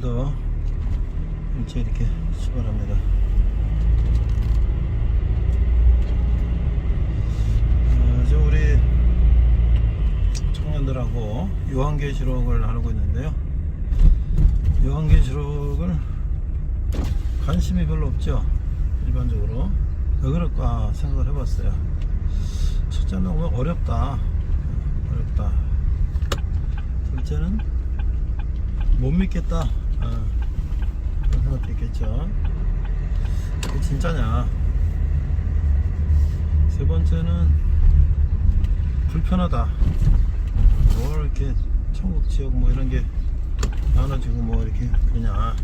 오늘도 일찍 이렇게 출발합니다. 지금 우리 청년들하고 요한계시록을 나누고 있는데요. 요한계시록을 관심이 별로 없죠, 일반적으로. 왜 그럴까 생각을 해봤어요. 첫째는 너무 어렵다. 둘째는 못 믿겠다. 그런 생각도 있겠죠. 그게 진짜냐. 세 번째는 불편하다. 뭘 이렇게 천국 지옥 뭐 이런 게 나눠지고 뭐 이렇게 그냥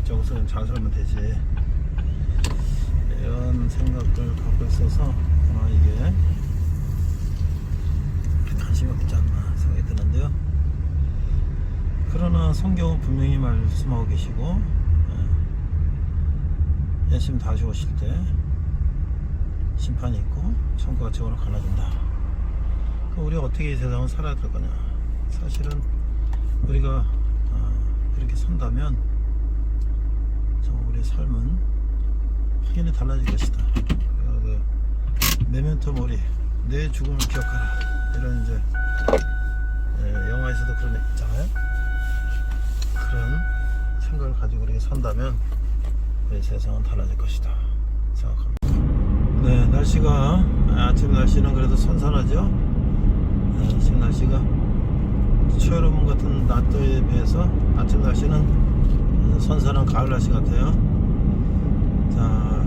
이쪽에서 잘 살면 되지, 이런 생각을 갖고 있어서 이게 관심이 없지 않나 생각이 드는데요. 그러나 성경은 분명히 말씀하고 계시고, 예수님 다시 오실 때 심판이 있고 천국과 지옥으로 갈라진다. 우리가 어떻게 이 세상을 살아야 될 거냐. 사실은 우리가 그렇게 산다면 정말 우리의 삶은 확연히 달라질 것이다. 그 메멘토 모리, 내 죽음을 기억하라, 이런 이제 영화에서도 그런 얘기 있잖아요. 그런 생각을 가지고 우리가 산다면 우리 세상은 달라질 것이다 생각합니다. 네, 날씨가 아침 날씨는 그래도 선선하죠. 지금 날씨가 초여름 같은 낮도에 비해서 아침 날씨는 선선한 가을 날씨 같아요. 자,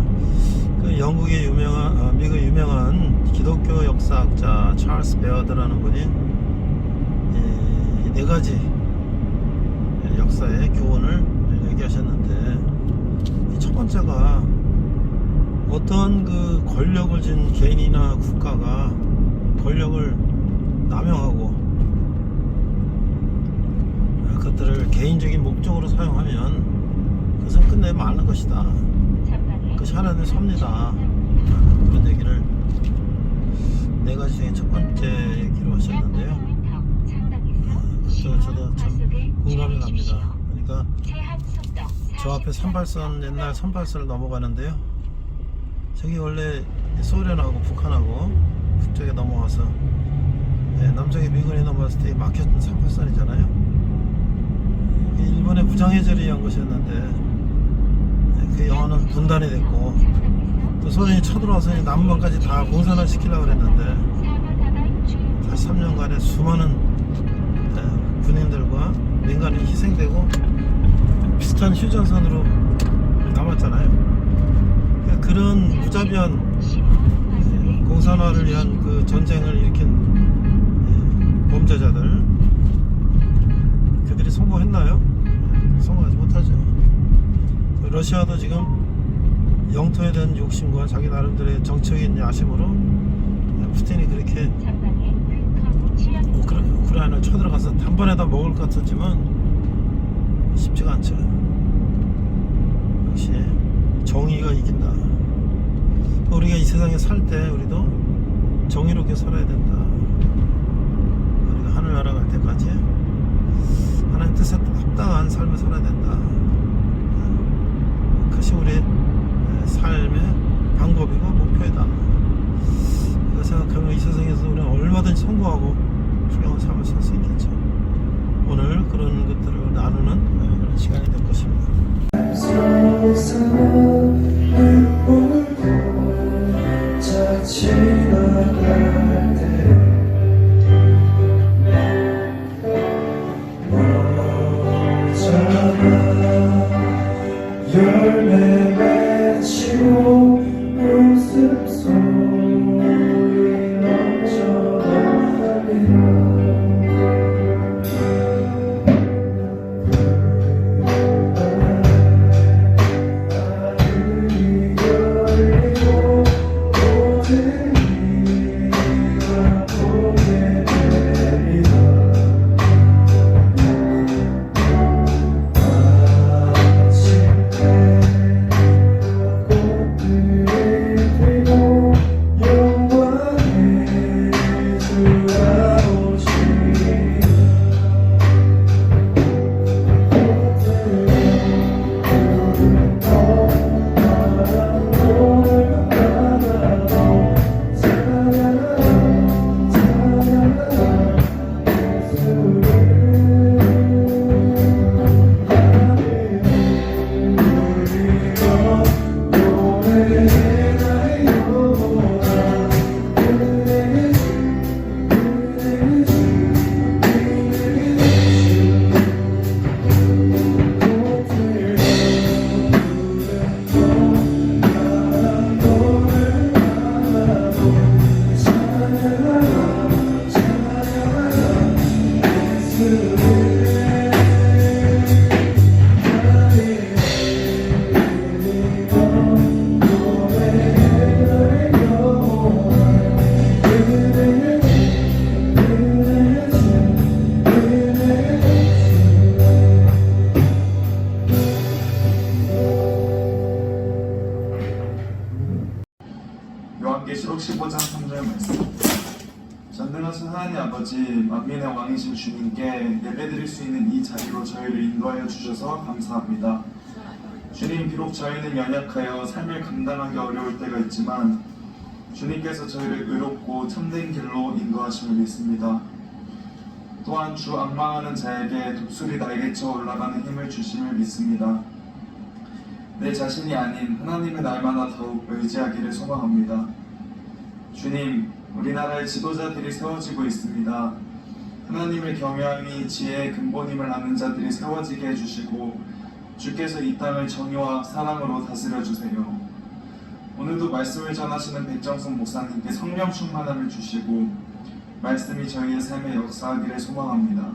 그 영국의 유명한 미국의 유명한 기독교 역사학자 찰스 베어드라는 분이 이 네 가지 역사의 교훈을 얘기하셨는데, 이 첫 번째가 어떤 그 권력을 진 개인이나 국가가 권력을 남용하고 그것들을 개인적인 목적으로 사용하면 그것은 끝내 마는 것이다. 그것이 하나님의 섭니다. 그런 얘기를 네 가지 중에 첫 번째 얘기로 하셨는데요. 저도 참 공감이 갑니다. 그러니까 저 앞에 38선, 옛날 38선을 넘어가는데요. 저기 원래 소련하고 북한하고 북쪽에 넘어와서 남쪽에 미군이 넘어왔을 때 막혔던 38선이잖아요. 일본의 무장해제를 위한 것이었는데 그 영화는 분단이 됐고, 또 소련이 쳐들어와서 남반까지 다 공산화 시키려고 그랬는데 43년간의 수많은 군인들과 민간인이 희생되고 비슷한 휴전선으로 남았잖아요. 그런 무자비한 공산화를 위한 그 전쟁을 일으킨 범죄자들, 그들이 성공했나요? 성공하지 못하죠. 러시아도 지금 영토에 대한 욕심과 자기 나름대로의 정치적인 야심으로 푸틴이 그렇게 우크라이나를 쳐들어가서 단번에 다 먹을 것 같았지만 쉽지가 않죠. 역시 정의가 이긴다. 우리가 이 세상에 살 때 우리도 정의롭게 살아야 된다. 우리가 하늘나라 갈 때까지 하나님 뜻에 합당한 삶을 살아야 된다. 그것이 우리의 삶의 방법이고 목표이다. 이거 생각하면 이 세상에서 우리는 얼마든지 성공하고 훌륭한 삶을 살 수 있겠죠. 오늘 그런 것들을 나누는 그런 시간이 될 것입니다. 지나갈 때 열매 맺히고 웃음소리 넘쳐나리라. 꽃들 아버지, 만민의 왕이신 주님께 예배드릴 수 있는 이 자리로 저희를 인도하여 주셔서 감사합니다. 주님, 비록 저희는 연약하여 삶을 감당하기 어려울 때가 있지만 주님께서 저희를 의롭고 참된 길로 인도하심을 믿습니다. 또한 주 악망하는 자에게 독수리 날개쳐 올라가는 힘을 주심을 믿습니다. 내 자신이 아닌 하나님의 날마다 더욱 의지하기를 소망합니다. 주님, 우리나라의 지도자들이 세워지고 있습니다. 하나님을 경외함이 지혜의 근본임을 아는 자들이 세워지게 해주시고 주께서 이 땅을 정의와 사랑으로 다스려 주세요. 오늘도 말씀을 전하시는 백정성 목사님께 성령 충만함을 주시고 말씀이 저희의 삶에 역사하기를 소망합니다.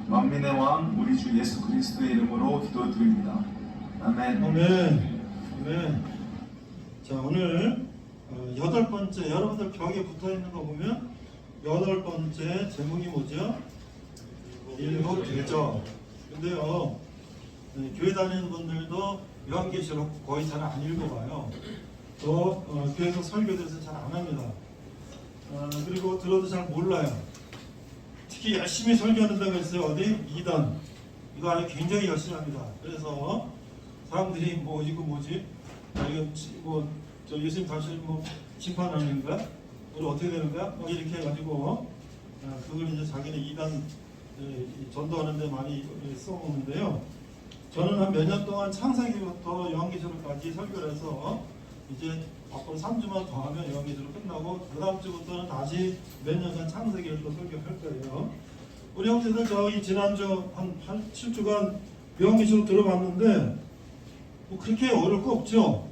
만민의 왕 우리 주 예수 그리스도의 이름으로 기도드립니다. 아멘. 아멘. 아멘. 자, 오늘 8번째, 여러분들 벽에 붙어있는 거 보면 8번째 제목이 뭐죠? 일곱 대접. 근데요, 교회 다니는 분들도 요한계시록 거의 잘 안 읽어봐요. 또 교회에서 설교들에서 잘 안 합니다. 그리고 들어도 잘 몰라요. 특히 열심히 설교하는 데가 있어요. 어디? 2단. 이거 아주 굉장히 열심히 합니다. 그래서 사람들이 뭐 이거 뭐지? 이거 저 예수님 다시 뭐 심판하는 거야? 우리 어떻게 되는 거야? 뭐 이렇게 해가지고 그걸 이제 자기네 2단 전도하는데 많이 써오는데요. 저는 한 몇 년 동안 창세기부터 요한계시록까지 설교를 해서 이제 앞으로 3주만 더 하면 요한계시록 끝나고 그 다음 주부터는 다시 몇 년간 창세기를 또 설교할 거예요. 우리 형제들 저희 지난주 한 7주간 요한계시록 들어봤는데 뭐 그렇게 어려울 거 없죠.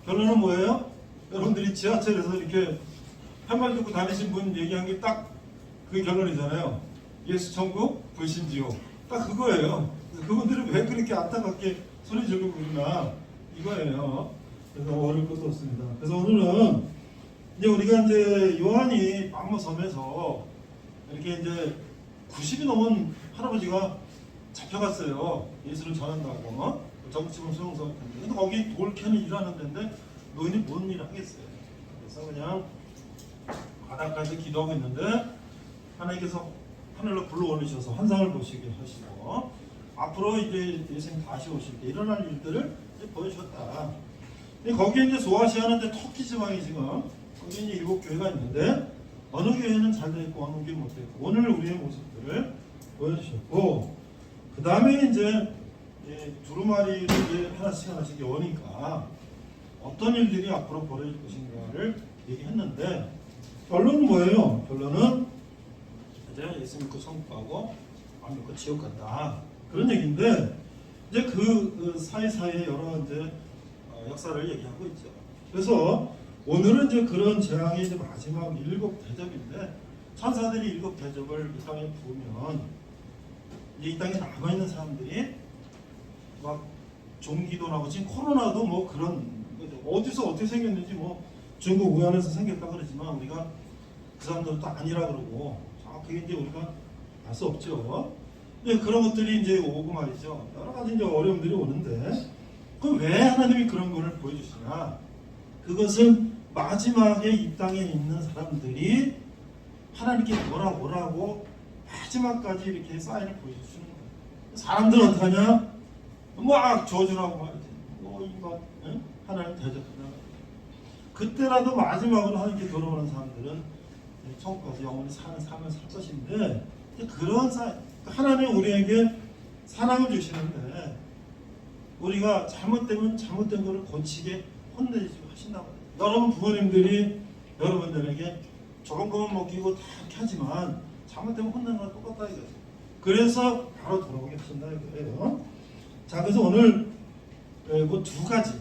결론은 뭐예요? 여러분들이 지하철에서 이렇게 한 말 듣고 다니신 분 얘기한 게 딱 그 결론이잖아요. 예수 천국, 불신 지옥. 딱 그거예요. 그분들은 왜 그렇게 안타깝게 소리 지르고 그러나 이거예요. 그래서 어려울 것도 없습니다. 그래서 오늘은 이제 우리가 이제 요한이 빵모섬에서 이렇게 이제 90이 넘은 할아버지가 잡혀갔어요. 예수를 전한다고. 정치범 수용소. 근데 거기 돌캐는 일하는 데인데 노인이 뭔 일 하겠어요. 그래서 그냥 바닷가에서 기도하고 있는데 하나님께서 하늘로 불러올리셔서 환상을 보시게 하시고 앞으로 이제 예수님 다시 오실 때 일어날 일들을 이제 보여주셨다. 거기에 이제 소아시아는 이제 터키 지방이 지금 거기 이제 7교회가 있는데 어느 교회는 잘 되어 있고 어느 교회는 못 되어 있고 오늘 우리의 모습들을 보여주셨고 그 다음에 이제 두루마리를 이제 하나씩 여니까 어떤 일들이 앞으로 벌어질 것인가를 얘기했는데 결론은 뭐예요? 결론은 이제 예수 믿고 천국가고 안 믿고 지옥 간다 그런 얘기인데 이제 그 사이사이에 여러 이제 역사를 얘기하고 있죠. 그래서 오늘은 이제 그런 재앙의 이제 마지막 7대접인데 천사들이 7대접을 이 땅에 부으면 이제 이 땅에 남아 있는 사람들이 막 종기도 나고 지금 코로나도 뭐 그런 어디서 어떻게 생겼는지 뭐 중국 우한에서 생겼다 그러지만 우리가 그 사람들은 또 아니라 그러고 그게 이제 우리가 알 수 없죠. 근데 그런 것들이 이제 오고 말이죠. 여러 가지 이제 어려움들이 오는데 그럼 왜 하나님이 그런 것을 보여주시냐? 그것은 마지막에 이 땅에 있는 사람들이 하나님께 돌아오라고 마지막까지 이렇게 사인을 보여주시는 거예요. 사람들은 어떡하냐? 막 저주라고 말이지. 이거 하나님 대적하냐? 그때라도 마지막으로 하나님께 돌아오는 사람들은 천국까지 영원히 사는 삶을 살 것인데 그런 하나님 우리에게 사랑을 주시는데 우리가 잘못되면 잘못된 것을 고치게 혼내주고 하신다고 해요. 여러분 부모님들이 여러분들에게 조금 먹이고 다 이렇게 하지만 잘못되면 혼내는 거랑 똑같다 이거죠. 그래서 바로 돌아오게 하신다 이거예요. 자, 그래서 오늘 그 두 가지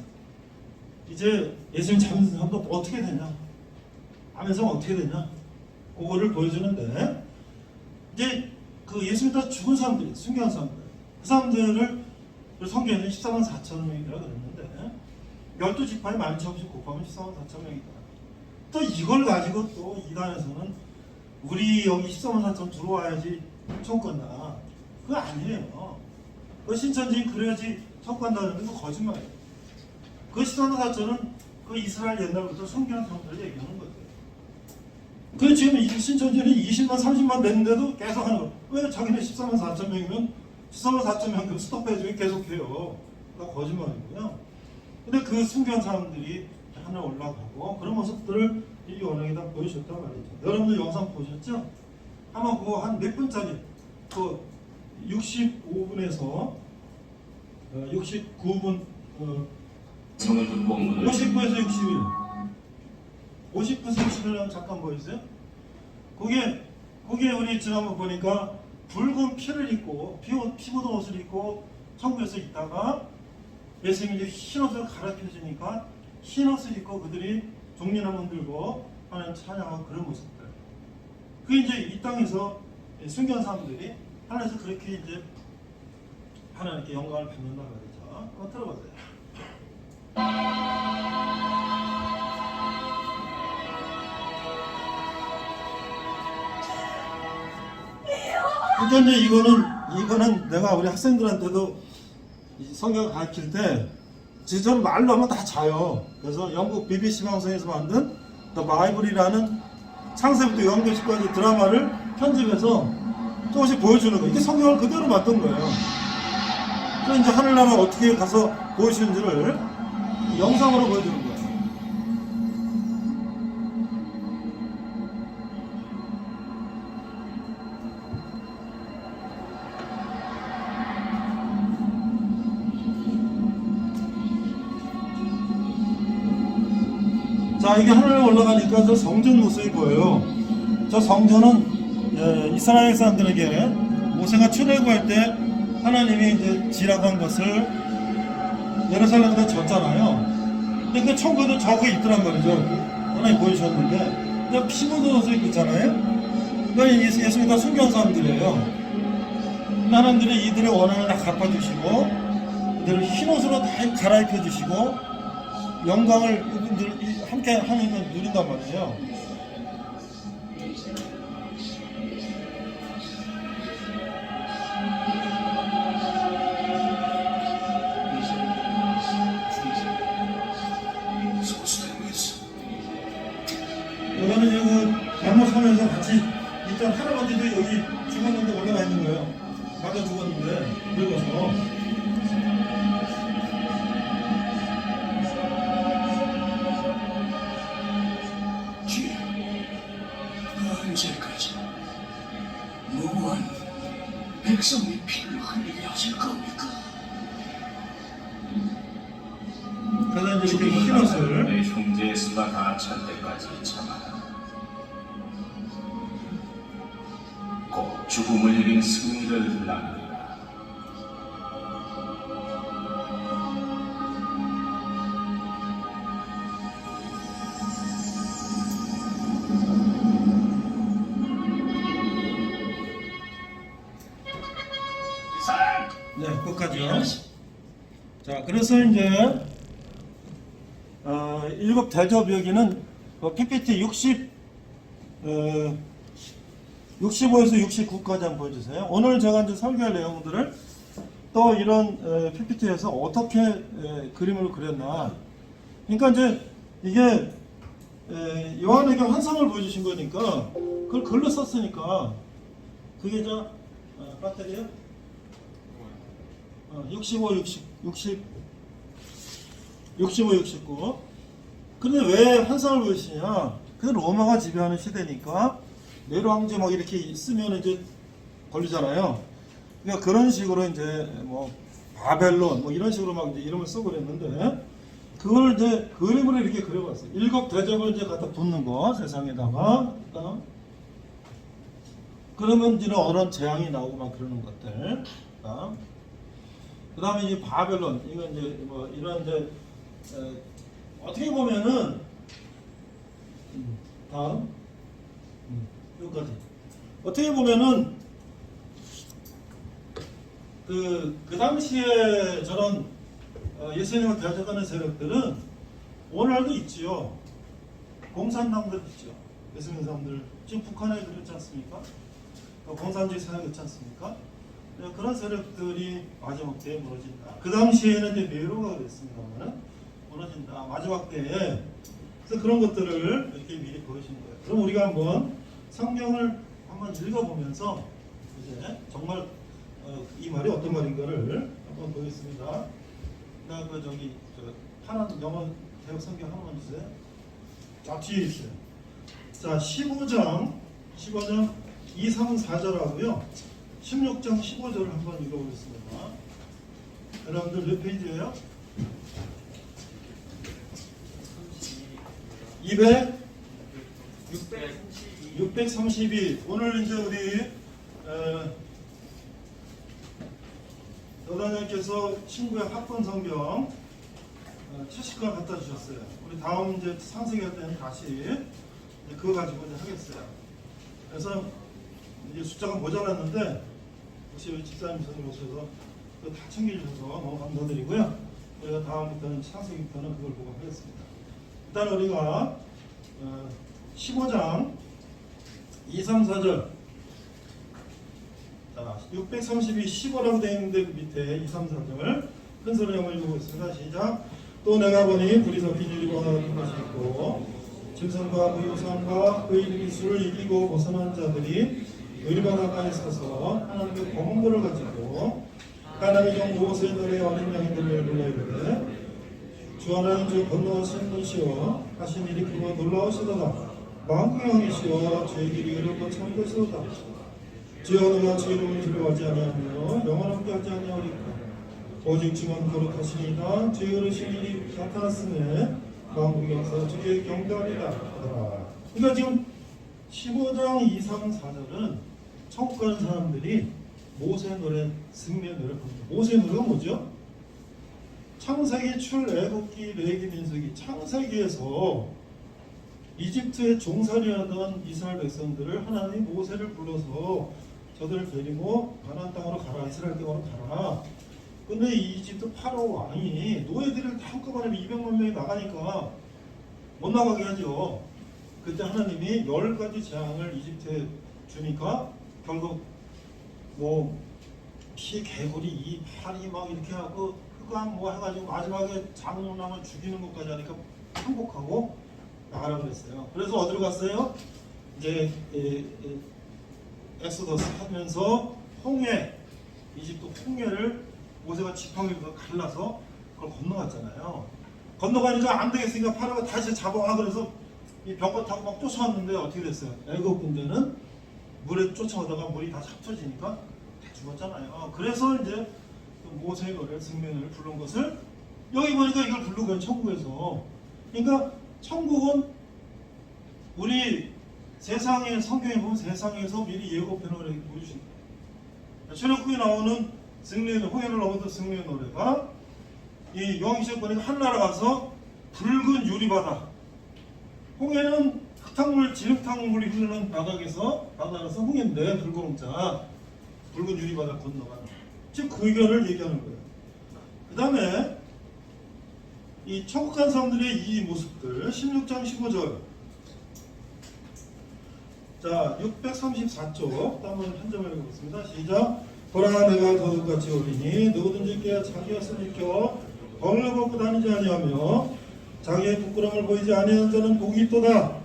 이제 예수님 잘못된 사람도 어떻게 되냐 하면서 어떻게 되냐 그거를 보여주는데 이제 그 예수님 따라 죽은 사람들이 순교한 사람들 그 사람들을 성경에는 14만 4천 명이라고 그랬는데 12지파의 만천씩 곱하면 14만 4천 명이다. 또 이걸 가지고 또 이단에서는 우리 여기 14만 4천 들어와야지 천국 간다. 그거 아니에요. 그 신천지인 그래야지 천국 간다는 건 거짓말이에요. 그 14만 4천은 그 이스라엘 옛날부터 성경한 사람들을 얘기하는 거죠. 그 지금 신천지는 20만 30만 됐는데도 계속 하는 거예요. 왜 자기네 14만 4천 명이면 14만 4천 명 스톱해주고 계속해요. 그러니까 거짓말이고요. 근데 그 순교한 사람들이 하늘 올라가고 그런 모습들을 이 원형에다 보여줬단 말이죠. 여러분들 영상 보셨죠? 아마 그거 한 몇 분짜리 그 65분에서 69분 59에서 61 50%에서 61을 잠깐 보여주세요. 그게 우리 지난번 보니까 붉은 피를 입고 피 묻은 옷을 입고 천국에서 있다가 예수님이 흰 옷을 갈아펴주니까 흰 옷을 입고 그들이 종려나무 들고 하나님 찬양하고 그런 모습들. 그게 이제 이 땅에서 순교한 사람들이 하나님께서 그렇게 이제 하나님께 영광을 받는다 말이죠. 한번 들어보세요. 그러니까 이제 이거는 내가 우리 학생들한테도 성경을 가르칠 때 저는 말로 하면 다 자요. 그래서 영국 BBC 방송에서 만든 The Bible이라는 창세부터 요한계시까지 드라마를 편집해서 조금씩 보여주는 거예요. 이게 성경을 그대로 맞던 거예요. 그래서 이제 하늘나라 어떻게 가서 보여주는지를 영상으로 보여주는 거예요. 자, 이게 하늘에 올라가니까 저 성전 모습이 보여요. 저 성전은 이스라엘 사람들에게 모세가 출애굽할 때 하나님이 이제 지락한 것을 예루살렘에다 줬잖아요. 근데 그 천국에도 저거 있더란 말이죠. 하나님 보여주셨는데, 그냥 피 묻은 옷을 입고 있잖아요. 그러니까 예수님이 다 순교한 사람들이에요. 하나님들이 이들의 원한을 다 갚아주시고, 이들을 흰 옷으로 다 갈아입혀 주시고, 영광을 이분들 함께 하는 걸 누린단 말이에요. 이거는 여기 양모섬에서 같이 있던 할아버지도 여기 죽었는데 올라가 있는 거예요. 맞아 죽었는데 늙어서. 언제까지 무고한 백성의 피를 흘리게 하실 겁니까? 그래서 이제 이렇게 흰 옷을 내 형제의 수가 다 찰 때까지 참아라. 꼭 죽음을 이긴 승리를 나누리라. 네, 끝까지요. 자, 그래서 이제 일곱 대접 여기는 PPT 65에서 69까지 한번 보여주세요. 오늘 제가 이제 설교할 내용들을 또 이런 PPT에서 어떻게 그림을 그렸나. 그러니까 이제 이게 요한에게 환상을 보여주신 거니까 그걸 글로 썼으니까 그게 저 배터리요? 65, 69. 근데 왜 환상을 보이시냐? 그 로마가 지배하는 시대니까 네로 황제 막 이렇게 있으면 이제 걸리잖아요. 그러니까 그런 식으로 이제 뭐 바벨론 뭐 이런 식으로 막 이제 이름을 쓰고 그랬는데 그걸 이제 그림으로 이렇게 그려봤어요. 일곱 대접을 이제 갖다 붓는 거 세상에다가 그러면 이제 어떤 재앙이 나오고 막 그러는 것들. 그 다음에 이제 바벨론, 이건 이제 뭐 이런 이제 어떻게 보면은 다음 여기까지 어떻게 보면은 그 당시에 저런 예수님을 대적하는 세력들은 오늘도 있지요. 공산당들 있죠. 예수님 사람들 지금 북한에 그렇지 않습니까? 공산주의 사회 그렇지 않습니까? 그런 세력들이 마지막 때에 무너진다. 그 당시에는 이제 네로가 그랬습니다만 무너진다. 마지막 때에 그래서 그런 것들을 이렇게 미리 보여주는 거예요. 그럼 우리가 한번 성경을 한번 읽어보면서 이제 정말 이 말이 어떤 말인가를 한번 보겠습니다. 그 저기 하나는 영어 대역 성경 한 번 주세요. 자, 뒤에 있어요. 자, 15장 2, 3, 4절하고요. 16장 15절을 한번 읽어보겠습니다. 여러분들 몇 페이지예요? 632. 오늘 이제 우리 여단장께서 친구의 학번 성경 70권 갖다 주셨어요. 우리 다음 이제 상세기 때는 다시 그거 가지고 이제 하겠어요. 그래서 이제 숫자가 모자랐는데 혹시 우리 집사님 선생님 오셔서 그거 다 챙겨주셔서 너무 감사드리고요. 우리가 다음부터는 상세기부터는 그걸 보고 하겠습니다. 일단 우리가 15장 2, 3, 4절 자, 632 15라고 되어 있는데 그 밑에 2, 3, 4절 큰 소리로 한번 읽어보겠습니다. 시작. 또 내가 보니 불이 섞인 유리와 같은 것이 있고 짐승과 무유산과 그 이름이 수를 이기고 벗어난 자들이 유리바 가까이 서서 하나님의 검은 불을 가지고 하나님의 종 모세의 노래 어린 양들을 불러 이르되 주 하나님 주 건너오신 분이시여 하신 일이 크고 놀라우시도다. 만국왕이시여 주의 길이 의롭고 참되시도다. 주여 너가 주 이름을 두려워하지 아니하며 영원함께 하지 아니하리까. 오직 주만 거룩하시니이다. 주의 의로우신 일이 나타났으니 만국에서 주의 경배하리라. 그러니까 지금 15장 2, 3, 4절은 천국 가는 사람들이 모세의 노래, 승리의 노래를 부릅니다. 모세의 노래가 뭐죠? 창세기, 출애굽기, 레위기, 민수기, 창세기에서 이집트에 종살이하던 이스라엘 백성들을 하나님이 모세를 불러서 저들을 데리고 가나안 땅으로 가라, 이스라엘 땅으로 가라. 근데 이 이집트 파라오 왕이 노예들을 다 한꺼번에 200만 명이 나가니까 못 나가게 하죠. 그때 하나님이 10가지 재앙을 이집트에 주니까 결국 뭐 피, 개구리, 이, 파리 막 이렇게 하고 흑암 뭐 해가지고 마지막에 장로남을 죽이는 것까지 하니까 항복하고 나가라고 그랬어요. 그래서 어디로 갔어요? 이제 엑소더스 하면서 홍해, 이집트 홍해를 모세가 지팡이로 갈라서 그걸 건너갔잖아요. 건너가니까 안 되겠으니까 파라오가 다시 잡아와. 그래서 이 벽과 타고 막 쫓아왔는데 어떻게 됐어요? 애굽 군대는 물에 쫓아오다가 물이 다 합쳐지니까 다 죽었잖아요. 그래서 이제 모세의 노래 승리를 부른 것을 여기 보니까 이걸 부르고요. 천국에서. 그러니까 천국은 우리 세상에 성경에 보면 세상에서 미리 예고해 놓은 보여주신 거예요. 출애굽기에 나오는 승리의 홍해를 넘어서 승리의 노래가 이 요한계시록 보니까 한나라 가서 붉은 유리바다. 홍해는 흙탕물, 진흙탕물이 흐르는 바다라서 홍해인데 붉은 홍자, 붉은 유리바다 건너가는. 지금 그 의견을 얘기하는 거예요. 그 다음에 이 천국 간 사람들의 이 모습들 16장 15절. 자, 634쪽 한번 한 점을 읽어보겠습니다. 시작. 보라 내가 도둑같이 오리니 누구든지 깨어 자기 것을 지켜 벌을 벗고 다니지 아니하며 자기의 부끄러움을 보이지 아니하는 자는 복이 있도다.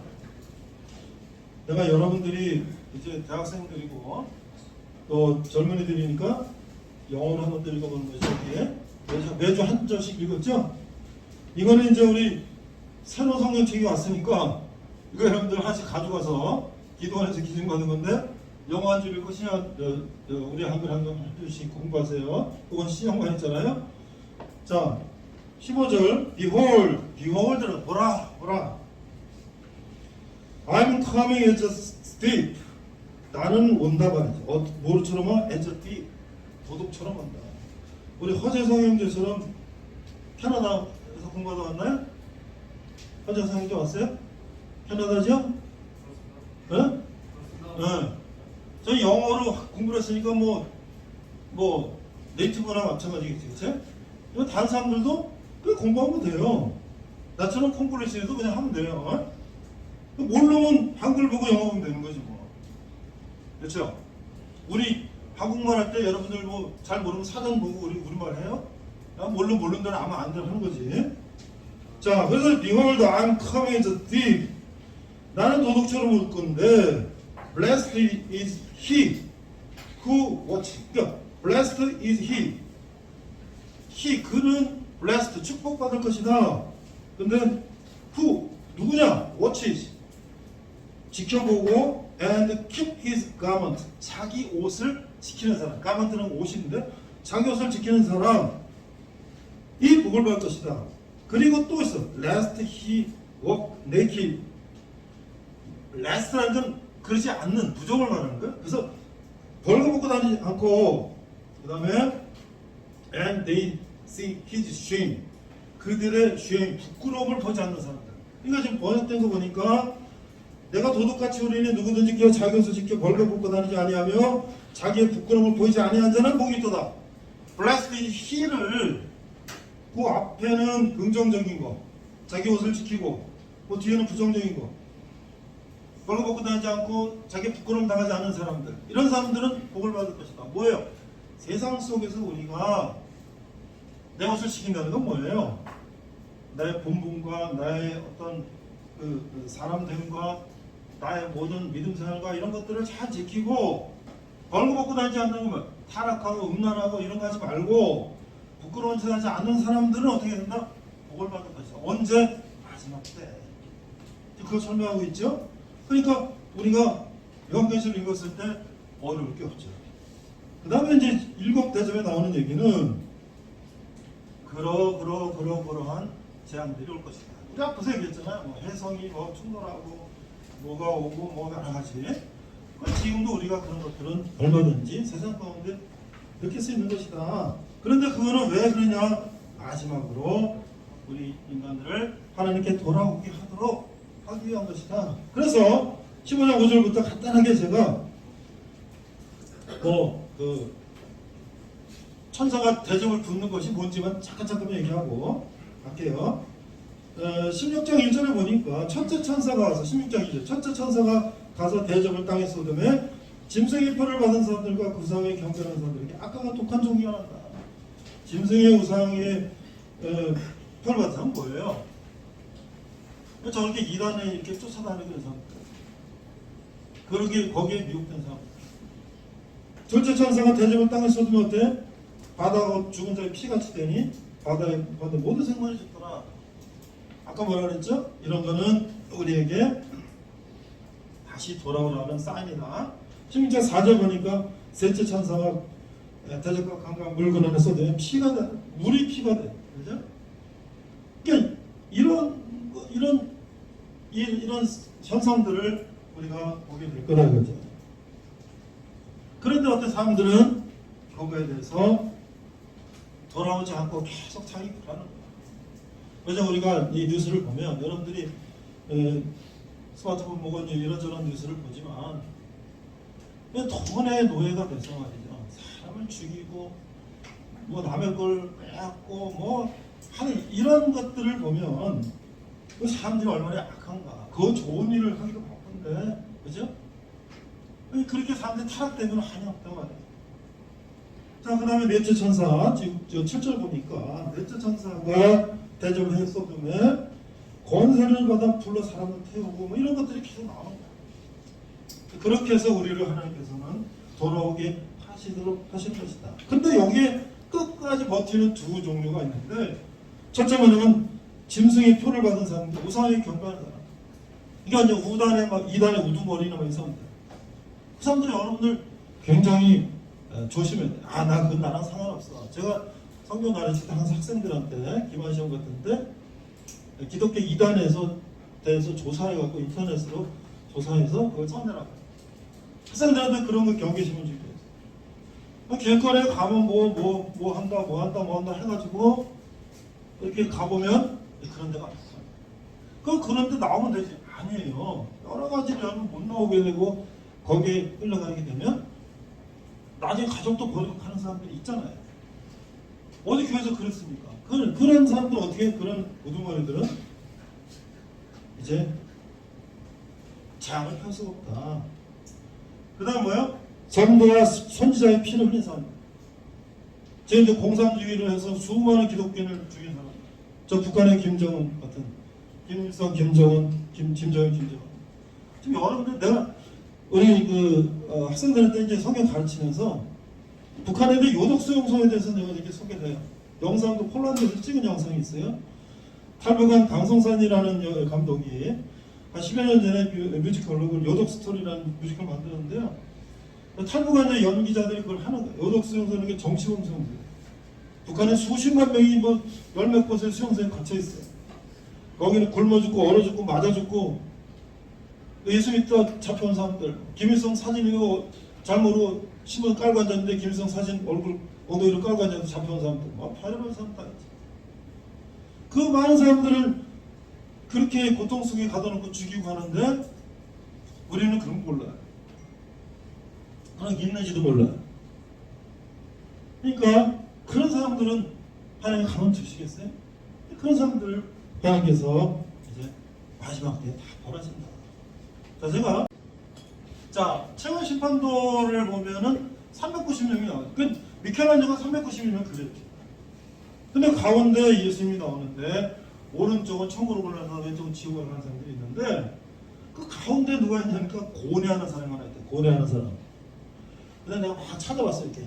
내가 여러분들이 이제 대학생들이고 또 젊은이들이니까 영어로 한번 읽어보는 거죠. 여기에 매주 한 절씩 읽었죠? 이거는 이제 우리 새로 성경책이 왔으니까 이거 여러분들 하나씩 가져가서 기도원에서 기증받은 건데 영어 한 줄 읽고 우리 한글 한 줄씩 공부하세요. 그건 시험관 있잖아요. 자, 15절 Behold, 보라 I'm coming as a thief. 나는 온다 말이죠. 뭐처럼 와? as a thief. 도둑처럼 온다. 우리 허재성 형제처럼 캐나다에서 공부하다 왔나요? 허재성 형제 왔어요? 캐나다죠? 네? 저희 영어로 공부를 했으니까 뭐 네이티브나 마찬가지겠지, 그치? 이거 다른 사람들도 그냥 공부하면 돼요. 나처럼 콩쿠르시에도 그냥 하면 돼요. 모르면 한글 보고 영어 보면 되는 거지 뭐. 그렇죠? 우리 한국말 할 때 여러분들 뭐 잘 모르면 사전 보고 우리말 해요? 모르는 대로 아마 안 되는 거지. 자, 그래서 behold, I'm coming as a thief. 나는 도둑처럼 올 건데, blessed is he who watch. 그러니까 blessed is he. 그는 blessed 축복받을 것이다. 근데 who 누구냐? watch 지켜보고 and keep his garment. 자기 옷을 지키는 사람. garment는 옷인데 자기 옷을 지키는 사람. 이 복을 받을 것이다. 그리고 또 있어. lest he walk naked. lest라는 건 그러지 않는 부정을 말하는 거야. 그래서 벌거벗고 다니지 않고 그 다음에 and they see his shame. 그들의 shame, 부끄러움을 보지 않는 사람들. 그러니까 지금 번역된 거 보니까 내가 도둑같이 우리는 누구든지 기어 자기 옷을 지켜 벌거벗고 다니지 아니하며 자기의 부끄러움을 보이지 아니한 자는 복이 있도다. blessed is he를 그 앞에는 긍정적인 거, 자기 옷을 지키고, 그 뒤에는 부정적인 거. 벌거벗고 다니지 않고 자기 부끄러움 당하지 않는 사람들. 이런 사람들은 복을 받을 것이다. 뭐예요? 세상 속에서 우리가 내 옷을 지킨다는 건 뭐예요? 나의 본분과 나의 어떤 그 사람됨과 나의 모든 믿음 생활과 이런 것들을 잘 지키고 벌거벗고 다니지 않는 건 타락하고 음란하고 이런 거 하지 말고 부끄러운 짓 하지 않는 사람들은 어떻게 된다? 복을 받을 것이다. 언제? 마지막 때. 그걸 설명하고 있죠? 그러니까 우리가 요한계시를 읽었을 때 어려울 게 없죠. 그 다음에 이제 일곱 대접에 나오는 얘기는 그러한 재앙들이 올 것이다. 우리 앞에서 얘기했잖아요. 뭐 해성이 뭐 충돌하고 뭐가 오고 뭐 여러 가지. 지금도 우리가 그런 것들은 얼마든지 세상 가운데 느낄 수 있는 것이다. 그런데 그거는 왜 그러냐? 마지막으로 우리 인간들을 하나님께 돌아오게 하기 위한 것이다. 그래서 15장 5절부터 간단하게 제가 그 천사가 대접을 붙는 것이 뭔지만 잠깐 얘기하고 갈게요. 16장 1절에 보니까 첫째 천사가 와서 16장 1절 첫째 천사가 가서 대접을 땅에 쏟음에 짐승의 표를 받은 사람들과 그 우상에 경배하는 사람들에게 아까와 독한 종이가 난다. 짐승의 우상의 표를 받은 사람은 뭐예요? 저렇게 이단에 이렇게 쫓아다니는 사람들, 그러게 거기에 미혹된 사람들. 둘째 천사가 대접을 땅에 쏟으면 어때? 바다가 죽은 자의 피같이 되니 바다에 모든 생물이 죽더라. 아까 뭐라 그랬죠? 이런 거는 우리에게 다시 돌아오라는 사인이다. 16장 4절 보니까 셋째 천사가 대접과 강간 물건 안에 쏟으면 피가 돼. 물이 피가 돼. 그죠? 그러니까 이런 현상들을 우리가 보게 될 거다 그죠? 그런데 어떤 사람들은 그거에 대해서 돌아오지 않고 계속 자기 불안한 거야. 왜냐면 우리가 이 뉴스를 보면 여러분들이 스마트폰 보고 이런저런 뉴스를 보지만 돈의 노예가 돼서 말이죠. 사람을 죽이고 뭐 남의 걸 빼앗고 뭐 하는 이런 것들을 보면 그 사람들이 얼마나 약한가. 그 좋은 일을 하기도 바쁜데, 그죠? 그렇게 사람들이 타락되면 한이 없다고 말해요. 자, 그 다음에 넷째 천사, 지금 7절 보니까 넷째 천사가 대접을 했었으면 권세를 받아 불러 사람을 태우고 뭐 이런 것들이 계속 나오는 거야. 그렇게 해서 우리를 하나님께서는 돌아오게 하시도록 하실 것이다. 근데 여기에 끝까지 버티는 두 종류가 있는데, 첫째 뭐냐면 짐승의 표를 받은 사람들, 우상에 경배하는 사람. 그러니까 이제 우단에 막 이단에 우두머리나 막 이 사람들. 그 사람들이 여러분들 굉장히 조심해야 돼. 나 그건 나랑 상관없어. 제가 성경 가르칠 때 항상 학생들한테 기말 시험 같은데 기독교 이단에서 대해서 조사해갖고 인터넷으로 조사해서 그걸 써내라고. 학생들한테 그런 거 경계심을 주게 해서. 길거리에 가면 뭐 한다 해가지고 이렇게 가보면 그런 데가 없어요. 그런 데 나오면 되지. 아니에요. 여러 가지를 하면 못 나오게 되고 거기에 끌려가게 되면 나중에 가족도 버리고 가는 사람들이 있잖아요. 어디 교회에서 그랬습니까? 그런 사람들 어떻게 그런 우두머리들은 이제 재앙을 펼 수가 없다. 그 다음 뭐요? 전도와 선지자의 피를 흘린 사람. 제가 이제 공산주의를 해서 수많은 기독교인을 죽인 사람. 저 북한의 김정은 같은 김일성, 김정은, 김정은. 지금 여러분들 내가 우리 학생들한테 이제 성경 가르치면서 북한 애들 요독 수용소에 대해서 내가 이렇게 소개를 해요. 영상도 폴란드에서 찍은 영상이 있어요. 탈북한 강성산이라는 감독이 한 10여 년 전에 뮤지컬로 요독 스토리라는 뮤지컬 만들었는데요. 탈북한 연기자들이 그걸 하는 거예요. 요독 수용소는 게 정치범 수용소. 북한에 수십만 명이 뭐 열몇 곳의 수용소에 갇혀 있어요. 거기는 굶어 죽고 얼어 죽고 맞아 죽고 예수 믿다 잡혀온 사람들. 김일성 사진 이거 잘못으로 신문 깔고 앉았는데 김일성 사진 얼굴 엉덩이로 깔고 앉아서 잡혀온 사람들. 막 파이러한 사람 다 있지. 그 많은 사람들을 그렇게 고통 속에 가둬놓고 죽이고 하는데 우리는 그런 거 몰라요. 그런 게 있는지도 몰라요. 그러니까 그런 사람들은 하나님 가만 두시겠어요? 그런 사람들을 하나님께서 이제 마지막 때에 다 벌하신다. 자, 최후 심판도를 보면은 390명이 나와요. 그 미켈란젤로가 390명 그렸죠. 근데 가운데 예수님이 나오는데 오른쪽은 천국으로 올라가서 왼쪽은 지옥으로 가는 사람들이 있는데 그 가운데 누가 있냐니까 고뇌하는 사람이 하나 있대. 고뇌하는 사람. 그래서 내가 막 찾아봤어요. 이렇게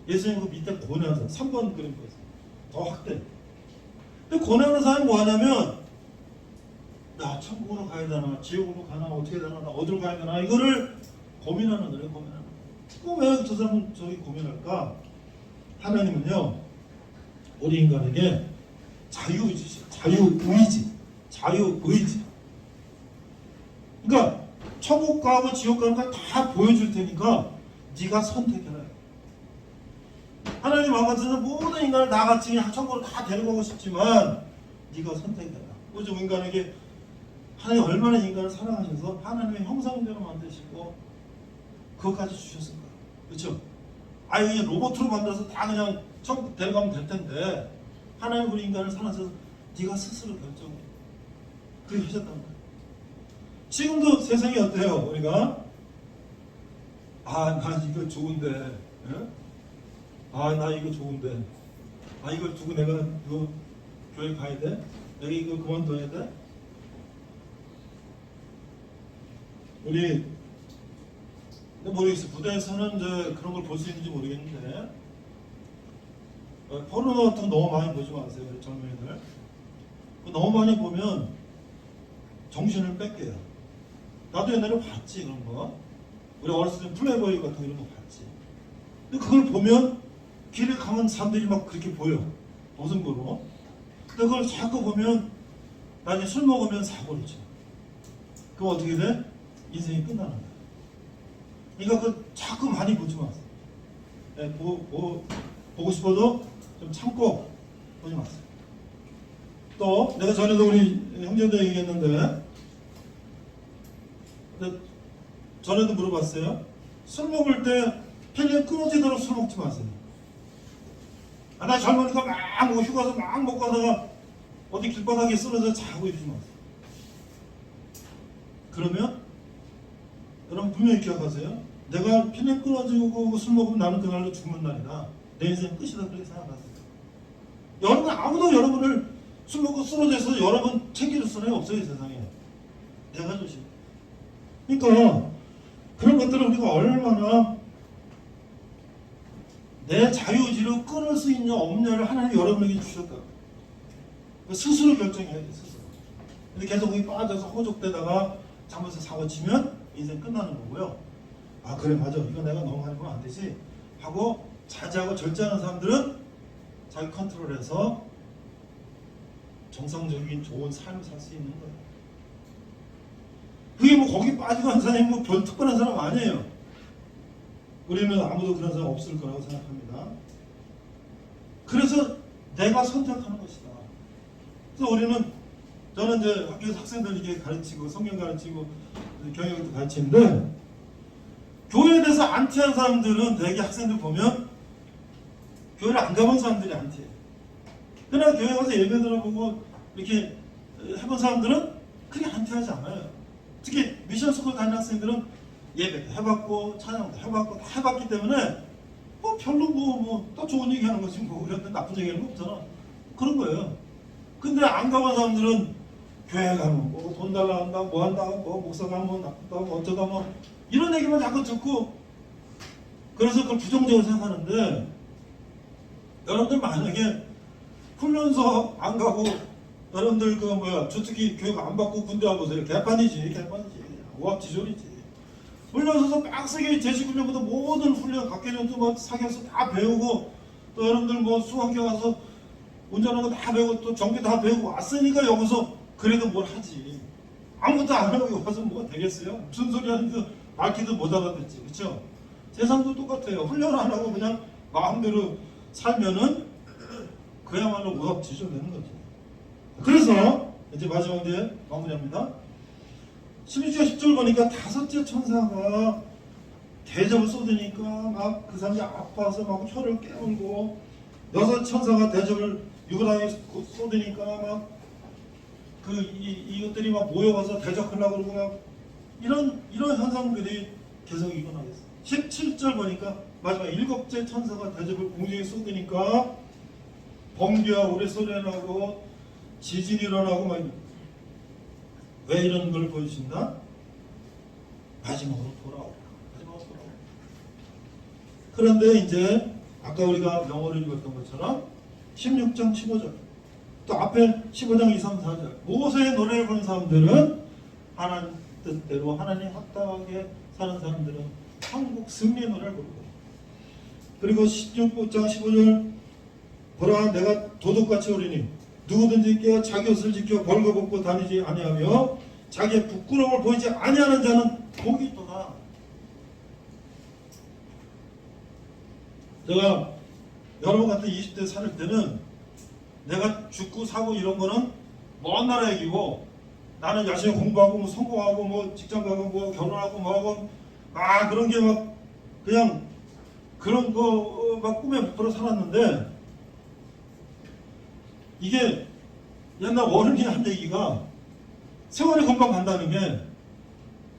예수님 그 밑에 고뇌하는 사람 3번 그린 거였어요. 더 확대. 근데 고뇌하는 사람이 뭐 하냐면 나 천국으로 가야 되나 지옥으로 가나 어떻게 되나 나 어디로 가야 되나 이거를 고민하는 거예요. 고민하는 거예요. 왜 저 사람은 저기 고민할까? 하나님은요 우리 인간에게 자유의지. 그러니까 천국 가고 지옥 가는 걸 다 보여줄 테니까 네가 선택해라. 하나님 마음 같아서 모든 인간을 나같이 천국으로 다 데리고 가고 싶지만 네가 선택해라. 그죠? 인간에게 하나님 얼마나 인간을 사랑하셔서 하나님의 형상대로 만드시고 그것까지 주셨을까? 그렇죠? 아예 로봇으로 만들어서 다 그냥 천국 데려가면 될 텐데 하나님 우리 인간을 사랑하셔서 네가 스스로 결정해. 그렇게 하셨단 말이에요. 지금도 세상이 어때요? 우리가 나 이거 좋은데, 예? 나 이거 좋은데, 이걸 두고 내가 이거 교회 가야 돼? 내가 이거 그만둬야 돼? 우리 모르겠어요. 부대에서는 이제 그런 걸 볼 수 있는지 모르겠는데 포르노 같은 거 너무 많이 보지 마세요. 우리 젊은이들. 너무 많이 보면 정신을 뺏겨요. 나도 옛날에 봤지 그런 거. 우리 어렸을 때 플레이보이 같은 이런 거 봤지. 근데 그걸 보면 길에 가면 사람들이 막 그렇게 보여. 도승부로. 근데 그걸 자꾸 보면 나중에 술 먹으면 사고를 쳐. 그럼 어떻게 돼? 인생이 끝나는 거야. 그러니까 그 자꾸 많이 보지 마세요. 네, 보고 싶어도 좀 참고 보지 마세요. 또 내가 전에도 우리 형제들 얘기했는데 전에도 물어봤어요. 술 먹을 때 펠리에 끊어지도록 술 먹지 마세요. 나 젊으니까 막 휴가서 막 먹고 가다가 어디 길바닥에 쓰러져 자고 이러지 마세요. 그러면 여러분 분명히 기억하세요. 내가 펠리에 끊어지고 술 먹으면 나는 그날로 죽는 날이다. 내 인생 끝이다. 그렇게 생각하세요. 여러분 아무도 여러분을 술 먹고 쓰러져 있어서 여러분 챙겨줄 수는 없어요. 이 세상에. 내가 조심. 그러니까 그런 것들을 우리가 얼마나 내 자유의지로 끊을 수 있냐 없냐를 하나님이 여러분에게 주셨다. 스스로 결정해야 돼. 스스로. 근데 계속 거기 빠져서 호족되다가 잘못해서 사고 치면 인생 끝나는 거고요. 그래 맞아. 이거 내가 너무 하는 건 안 되지 하고 자제하고 절제하는 사람들은 자기 컨트롤해서 정상적인 좋은 삶을 살 수 있는 거예요. 그게 뭐 거기 빠지고 한 사람이 뭐 별 특별한 사람 아니에요. 우리는 아무도 그런 사람 없을 거라고 생각합니다. 그래서 내가 선택하는 것이다. 그래서 저는 이제 학교에서 학생들에게 가르치고 성경 가르치고 경영도 가르치는데 교회에 대해서 안티한 사람들은 되게 학생들 보면 교회를 안 가본 사람들이 안티해요. 그러나 교회 가서 예배 들어보고 이렇게 해본 사람들은 그렇게 안티하지 않아요. 특히 미션 스쿨 다니는 학생들은 예배도 해봤고 찬양도 해봤고 다 해봤기 때문에 별로 또 좋은 얘기하는 거지 뭐 우리한테 나쁜 얘기하는 거 없잖아. 그런 거예요. 근데 안 가본 사람들은 교회 가면 뭐돈 달라 한다, 뭐 한다, 뭐 목사 가면 나쁘다, 뭐 어쩌다 뭐 이런 얘기만 자꾸 듣고 그래서 그걸 부정적으로 생각하는데 여러분들 만약에 훈련소 안 가고 여러분들 그 뭐야 주특기 교육 안 받고 군대 와보세요. 개판이지. 오합지졸이지. 훈련소에서 빡세게 제식훈련부터 모든 훈련 각개년도 뭐 사격서 다 배우고 또 여러분들 뭐 수학교 가서 운전하는 거 다 배우고 또 정비 다 배우고 왔으니까 여기서 그래도 뭘 하지. 아무것도 안 하고 여기 와서 뭐가 되겠어요? 무슨 소리 하는지 알기도 못 알아듣지. 그렇죠? 세상도 똑같아요. 훈련 안 하고 그냥 마음대로 살면은 그야말로 오합지졸 되는 거지. 그래서 이제 마지막 이제 마무리합니다. 16절 10절 보니까 다섯째 천사가 대접을 쏟으니까 막 그 사람이 아파서 막 혀를 깨물고 여섯 천사가 대접을 유그라에 쏟으니까 막 그 이것들이 막 모여가서 대적하려고 그러고 막 이런 현상들이 계속 일어나겠어요. 17절 보니까 마지막 일곱째 천사가 대접을 공중에 쏟으니까 번개와 우리 소리가 나고 지진이 일어나고 막 왜 이런 걸 보여주신다? 마지막으로 돌아오라. 그런데 이제 아까 우리가 영어를 읽었던 것처럼 16장 15절 또 앞에 15장 2, 3, 4절 모세의 노래를 부르는 사람들은 하나님 뜻대로 하나님 합당하게 사는 사람들은 천국 승리의 노래를 부르고 그리고 16장 15절 보라 내가 도둑같이 오리니 누구든지 깨어 자기 옷을 지켜 벌거벗고 다니지 아니하며 자기의 부끄러움을 보이지 아니하는 자는 복이 있도다. 제가 여러분 같은 20대 살 때는 내가 죽고 사고 이런 거는 먼 나라 얘기고 나는 열심히 공부하고 뭐 성공하고 뭐 직장 가고 뭐 결혼하고 뭐 하고 막 그런 게 막 그냥 그런 거 막 꿈에 붙들어 살았는데 이게 옛날 어른이 한 얘기가 세월이 금방 간다는 게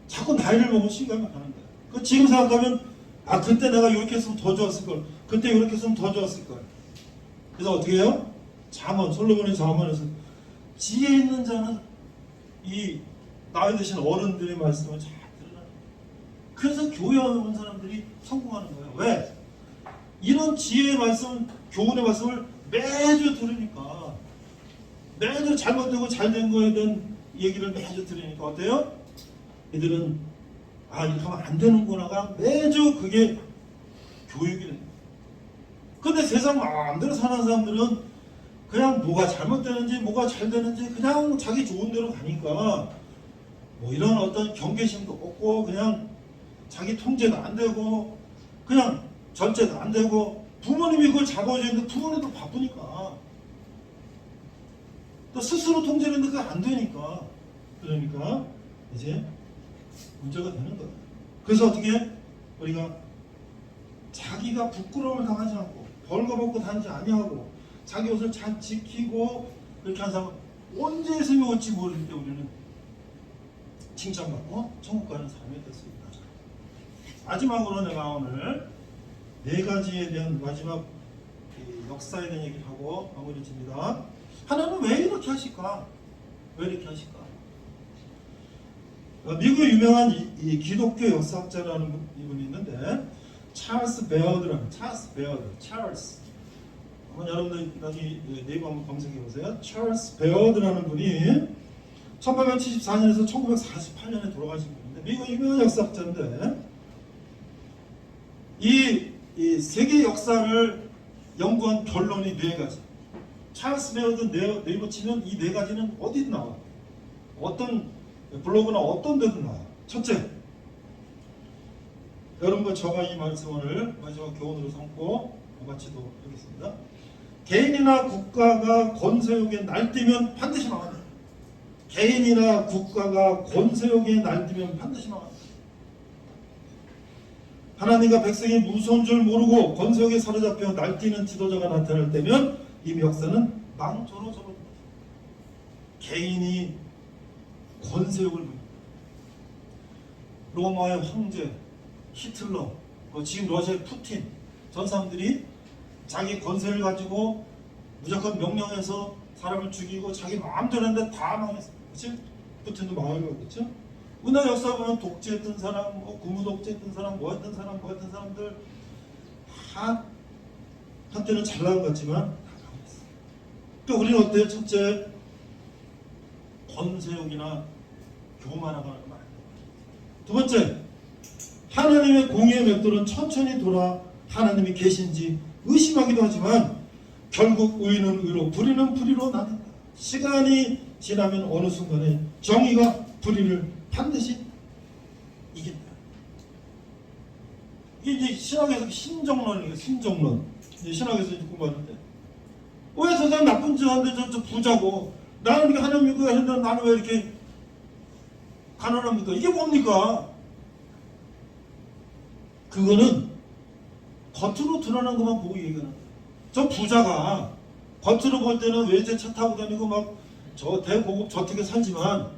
자꾸 나이를 먹으면 시간이 가는 거야. 그 지금 생각하면 아 그때 내가 이렇게 했으면 더 좋았을 걸. 그때 이렇게 했으면 더 좋았을 걸. 그래서 어떻게 해요? 잠언 솔로몬의 잠언에서 지혜 있는 자는 이 나이 드신 어른들의 말씀을 잘 들으라. 그래서 교회 온 사람들이 성공하는 거예요. 왜? 이런 지혜의 말씀, 교훈의 말씀을 매주 들으니까 매주 잘못되고 잘된 거에 대한 얘기를 매주 들으니까 어때요? 이들은 아 이렇게 하면 안 되는구나가 매주 그게 교육이 됩니다. 근데 세상 마음대로 사는 사람들은 그냥 뭐가 잘못되는지 뭐가 잘 되는지 그냥 자기 좋은 대로 가니까 뭐 이런 어떤 경계심도 없고 그냥 자기 통제도 안 되고 그냥 절제도 안 되고 부모님이 그걸 잡아주는데 부모님도 바쁘니까 또 스스로 통제를 했는데 그게 안 되니까 그러니까 이제 문제가 되는 거예요. 그래서 어떻게 우리가 자기가 부끄러움을 당하지 않고 벌거벗고 다니지 아니하고 자기 옷을 잘 지키고 그렇게 한 사람은 언제 스미 올지 모를 때 우리는 칭찬받고 천국 가는 사람이 될 수 있다. 마지막으로 내가 오늘 네 가지에 대한 마지막 역사에 대한 얘기를 하고 마무리 짓니다. 하나님은 왜 이렇게 하실까? 왜 이렇게 하실까? 미국의 유명한 이 기독교 역사학자라는 분이 있는데 찰스 베어드라는 찰스 한번 여러분들 나중에 네이버 한번 검색해 보세요. 찰스 베어드라는 분이 1874년에서 1948년에 돌아가신 분인데 미국 유명한 역사학자인데 이 세계 역사를 연구한 결론이 네 가지. 찰스 베어드 네이버 치면 이 네 가지는 어디든 나와. 어떤 블로그나 어떤 데든 나와. 첫째, 여러분과 저가 이 말씀을 마지막 교훈으로 삼고 마치도록 하겠습니다. 개인이나 국가가 권세욕에 날뛰면 반드시 망한다. 개인이나 국가가 권세욕에 날뛰면 반드시 망한다. 하나님과 백성이 무서운 줄 모르고 권세욕에 사로잡혀 날뛰는 지도자가 나타날 때면 이 역사는 망조로 접어듭니다. 개인이 권세욕을 부립니다. 로마의 황제, 히틀러, 지금 러시아의 푸틴 전 사람들이 자기 권세를 가지고 무조건 명령해서 사람을 죽이고 자기 마음대로 했는데 다 망했어. 그치? 푸틴도 망하고 그렇죠? 우리나라 역사 보면 독재했던 사람, 고무 독재했던 사람, 뭐 했던 사람들 다 한때는 잘 나온 것 같지만 다 망했어. 그러니까 우리는 어때요? 첫째, 권세욕이나 교만하거나 하면 안 돼요. 두 번째, 하나님의 공의의 맷돌은 천천히 돌아 하나님이 계신지 의심하기도 하지만 결국 의는 의로 불의는 불의로 나눈다. 시간이 지나면 어느 순간에 정의가 불의를 반드시 이긴다. 이게 이제 신학에서 신정론이에요. 신정론. 이제 신학에서 이제 공부하는데 왜 저 사람 나쁜 짓 하는데 저 부자고 나는 이렇게 하나님 믿고 하는데 나는 왜 이렇게 가난합니까? 이게 뭡니까? 그거는 겉으로 드러난 것만 보고 얘기하는 거예요. 저 부자가 겉으로 볼 때는 외제차 타고 다니고 막 저 대고급 저택에 살지만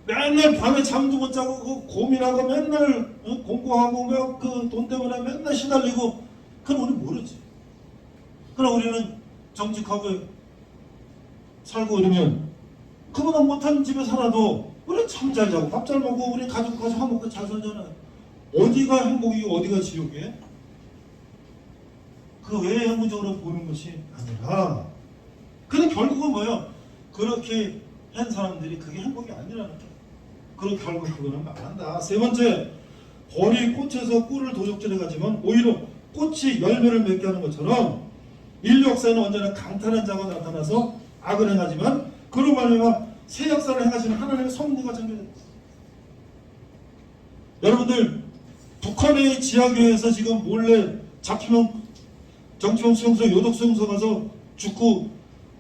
맨날 밤에 잠도 못 자고 그 고민하고 맨날 공부하고 막 그 돈 때문에 맨날 시달리고 그건 우리 모르지. 그럼 우리는 정직하게 살고 이러면 그보다 못한 집에 살아도 우리는 참 잘 자고 밥 잘 먹고 우리 가족까지 화목하게 잘 살잖아요. 어디가 행복이고 어디가 지옥이에요? 그 외형적으로 보는 것이 아니라 근데 결국은 뭐예요? 그렇게 한 사람들이 그게 행복이 아니라는 거예요. 그리고 결국 그거는 망한다. 세 번째, 벌이 꽃에서 꿀을 도적질해 가지만 오히려 꽃이 열매를 맺게 하는 것처럼 인류 역사에는 언제나 강탈한 자가 나타나서 악을 행하지만 그로 말미암아 새 역사를 행하시는 하나님의 섭리가 전개됩니다. 여러분들 북한의 지하교회에서 지금 몰래 잡히면 정치범 수용소 요독 수용소 가서 죽고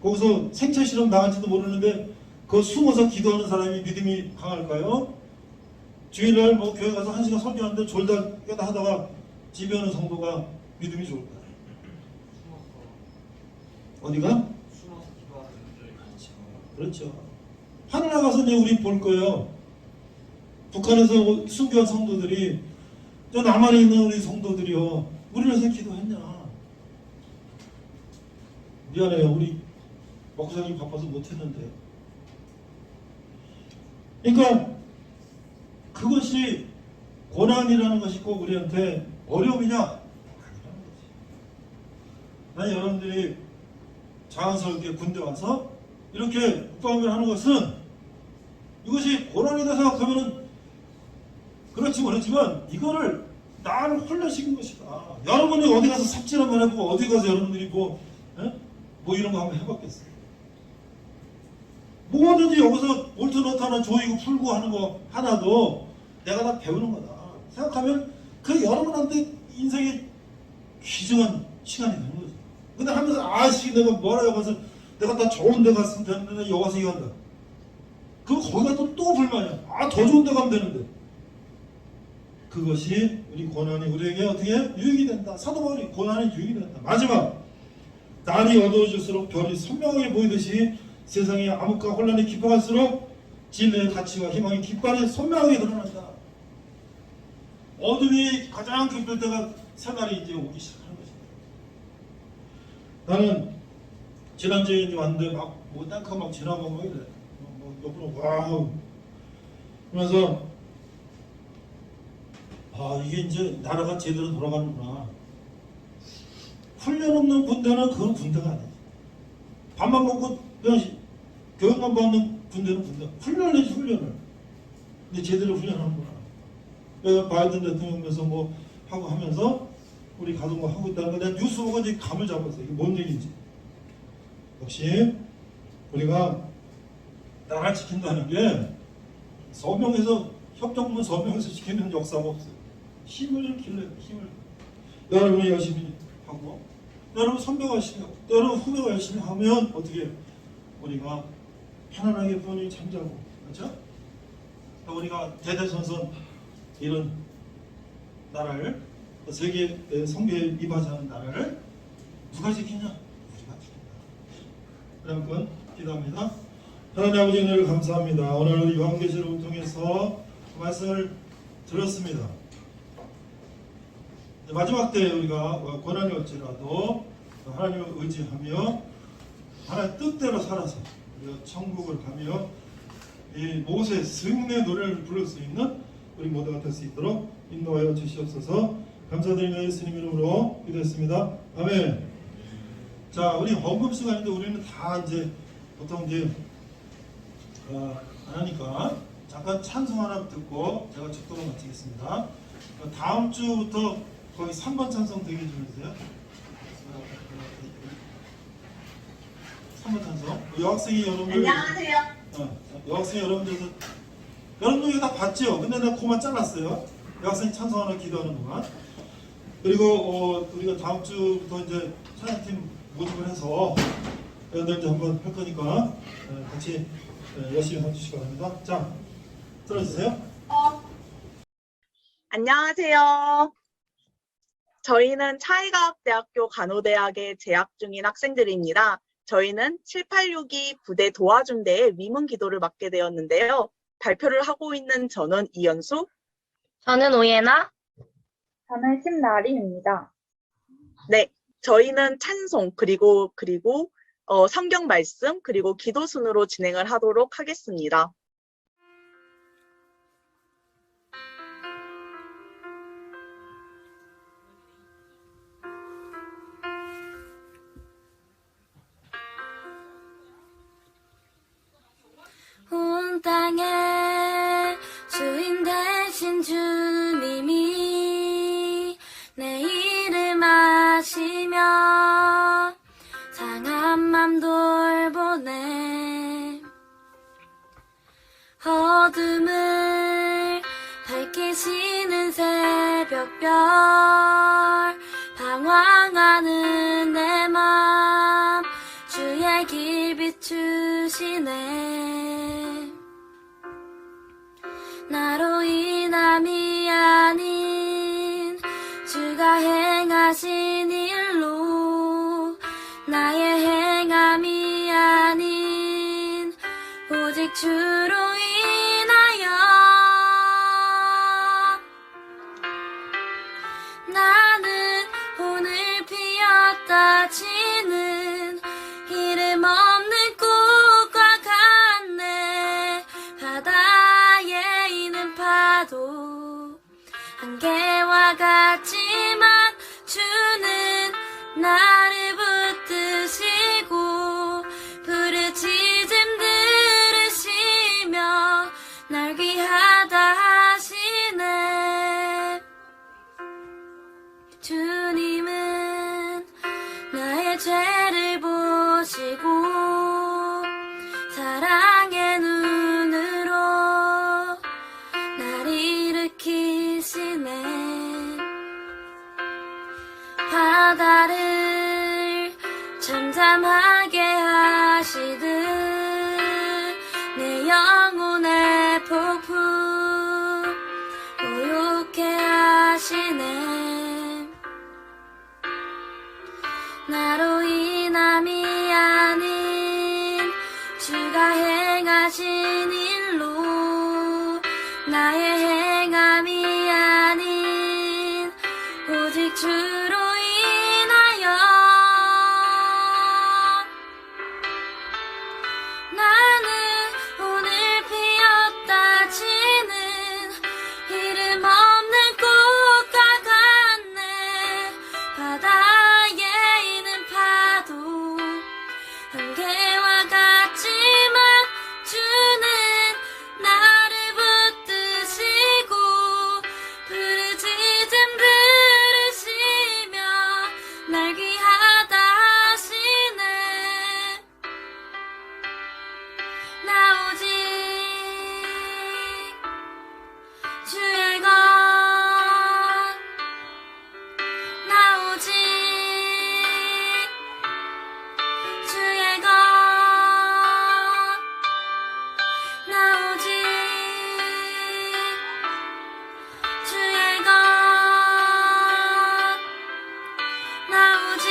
거기서 생체 실험 나갈지도 모르는데 그 숨어서 기도하는 사람이 믿음이 강할까요? 주일날 뭐 교회 가서 1시간 설교하는데 졸다 깨다 하다가 집에 오는 성도가 믿음이 좋을까요? 어디가? 그렇죠. 하늘 나가서 이제 우리 볼 거예요. 북한에서 순교한 성도들이 저 남한에 있는 우리 성도들이요. 우리를 위해서 기도했냐? 미안해요. 우리 목사님이 바빠서 못했는데. 그러니까 그것이 고난이라는 것이 꼭 우리한테 어려움이냐? 아니라는 거지. 난 여러분들이 자연스럽게 군대 와서 이렇게 국방을 하는 것은 이것이 고난이다 생각하면은 그렇지 모르지만 이거를 나를 훈련시킨 것이다. 여러분이 어디 가서 삽질 한번 해보고 어디 가서 여러분들이 뭐 이런 거 한번 해봤겠어요? 뭐든지 여기서 볼트 너트 하나 조이고 풀고 하는 거 하나도 내가 다 배우는 거다 생각하면 그 여러분한테 인생의 귀중한 시간이 되는 거죠. 근데 하면서 아씨 내가 뭐라 여가서 내가 다 좋은 데 갔으면 되는데 여기 와서 이거 한다. 그럼 거기 가서 또 불만이야. 아 더 좋은 데 가면 되는데. 그것이 우리 고난이 우리에게 어떻게 유익이 된다. 사도 바울이 고난이 유익이 된다. 마지막 날이 어두워질수록 별이 선명하게 보이듯이 세상의 암흑과 혼란이 깊어갈수록 진리의 가치와 희망이 깃발이 선명하게 드러난다. 어둠이 가장 깊을 때가 새날이 이제 오기 시작하는 것입니다. 나는 지난주에 이제 왔는데 뭐 탱커 막 지나가고 막 이래. 뭐 옆으로 와우. 그러면서 이게 이제 나라가 제대로 돌아가는구나. 훈련 없는 군대는 그건 군대가 아니지. 밥만 먹고 그냥 교육만 받는 군대는 군대. 훈련을 해야지 훈련을. 근데 제대로 훈련하는구나. 내가 바이든 대통령에서 뭐 하고 하면서 우리 가족 뭐 하고 있다는 거 내가 뉴스 보고 이제 감을 잡았어. 이게 뭔 얘기인지. 역시 우리가 나라를 지킨다는 게 서명에서 협정문 서명에서 지키는 역사가 없어요. 힘을 길러요. 힘을. 여러분이 열심히 하고 여러분 선배가 열심히 하고 여러분 후배가 열심히 하면 어떻게 우리가 편안하게 부모님이 잠자고 그렇죠? 우리가 대대손손 이런 나라를 세계 성교에 입하자는 나라를 누가 지키냐? 우리가 지킨다. 여러분 기도합니다. 하나님 아버지 은혜를 감사합니다. 오늘 우리 요한계시록을 통해서 말씀을 들었습니다. 마지막 때 우리가 고난이 올지라도 하나님을 의지하며 하나의 뜻대로 살아서 우리가 천국을 가며 이 모세 승리의 노래를 부를 수 있는 우리 모두가 될 수 있도록 인도하여 주시옵소서. 감사드리며 예수님 이름으로 기도했습니다. 아멘. 자, 우리 헌금 시간인데 우리는 다 이제 보통 이제 안 하니까 잠깐 찬송 하나 듣고 제가 축도를 마치겠습니다. 다음 주부터 거기 3번 찬송 되게 좀 해주세요. 3번 찬송. 여학생이 여러분들. 안녕하세요. 여학생 여러분들도 여러분들 이거 다 봤죠? 근데 내가 그만 잘랐어요. 여학생 찬송 하나 기도하는 동안. 그리고 우리가 다음 주부터 이제 찬양팀 모집을 해서 여러분들 이제 한번 할 거니까 같이 열심히 해주시기 바랍니다. 자, 들어주세요. 안녕하세요. 저희는 차이과학대학교 간호대학에 재학 중인 학생들입니다. 저희는 7862 부대 도와준대의 위문 기도를 맡게 되었는데요. 발표를 하고 있는 저는 이연수, 저는 오예나. 저는 심나린입니다. 네, 저희는 찬송 그리고 성경 말씀 그리고 기도 순으로 진행을 하도록 하겠습니다. 온 땅의 주인 되신 주님이 내 이름 아시며 상한 맘 돌보네. 어둠을 밝히시는 새벽별 방황하는 내 맘 주의 길 비추시네. 나로 인함이 아닌 주가 행하신 일로 나의 행함이 아닌 오직 주로 인하여 나는 오늘 피었다 지는 이름 없는 꽃과 같네. 바다에 있는 파도 안개와 같지만 주는 나를 붙드시고 부르짖음 들으시며 날 귀하다 하시네. 주님은 나의 죄를 보시고 사랑의 눈으로 날 일으키시네. 바다를 잠잠하게 하시듯 내 영혼의 폭풍 고요케 하시네. 나로 인함이 아닌 주가 행하신 일로 나의 행함이 아닌 오직 주로 인하여 나는 오늘 피었다 지는 이름 없는 꽃과 같네. 바다에 있는 파도 안개와 같지만 주는 나를 붙드시고 부르짖음 들으시며 날 귀하다 하시네. 나 오직 주의 것, 나 오직 주의 것, 나 오직 주의 것, 나 오직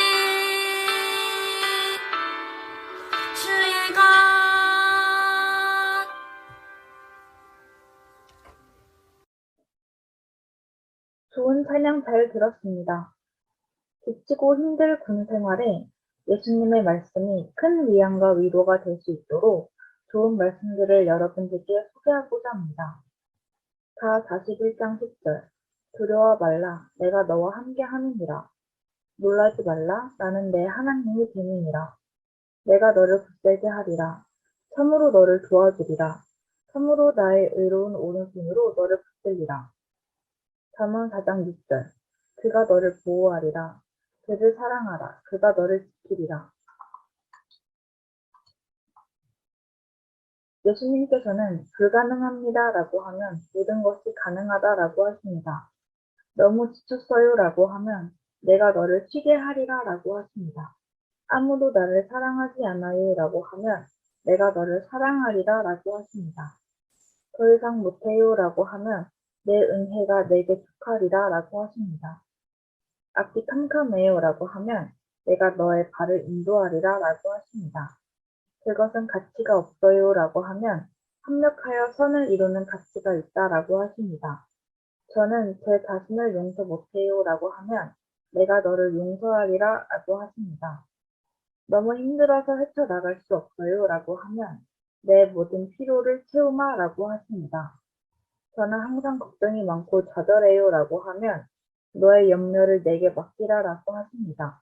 주의 것. 좋은 찬양 잘 들었습니다. 지치고 힘들 군 생활에 예수님의 말씀이 큰 위안과 위로가 될 수 있도록 좋은 말씀들을 여러분들께 소개하고자 합니다. 가 41장 10절 두려워 말라 내가 너와 함께 하느니라. 놀라지 말라 나는 내 하나님이 됨이니라. 내가 너를 붙들게 하리라. 참으로 너를 도와주리라. 참으로 나의 의로운 오른손으로 너를 붙들리라. 잠언 4장 6절 그가 너를 보호하리라. 그를 사랑하라. 그가 너를 지키리라. 예수님께서는 불가능합니다 라고 하면 모든 것이 가능하다 라고 하십니다. 너무 지쳤어요 라고 하면 내가 너를 쉬게 하리라 라고 하십니다. 아무도 나를 사랑하지 않아요 라고 하면 내가 너를 사랑하리라 라고 하십니다. 더 이상 못해요 라고 하면 내 은혜가 내게 축하리라 라고 하십니다. 앞이 캄캄해요 라고 하면 내가 너의 발을 인도하리라 라고 하십니다. 그것은 가치가 없어요 라고 하면 합력하여 선을 이루는 가치가 있다 라고 하십니다. 저는 제 자신을 용서 못해요 라고 하면 내가 너를 용서하리라 라고 하십니다. 너무 힘들어서 헤쳐나갈 수 없어요 라고 하면 내 모든 피로를 채우마 라고 하십니다. 저는 항상 걱정이 많고 좌절해요 라고 하면 너의 염려를 내게 맡기라 라고 하십니다.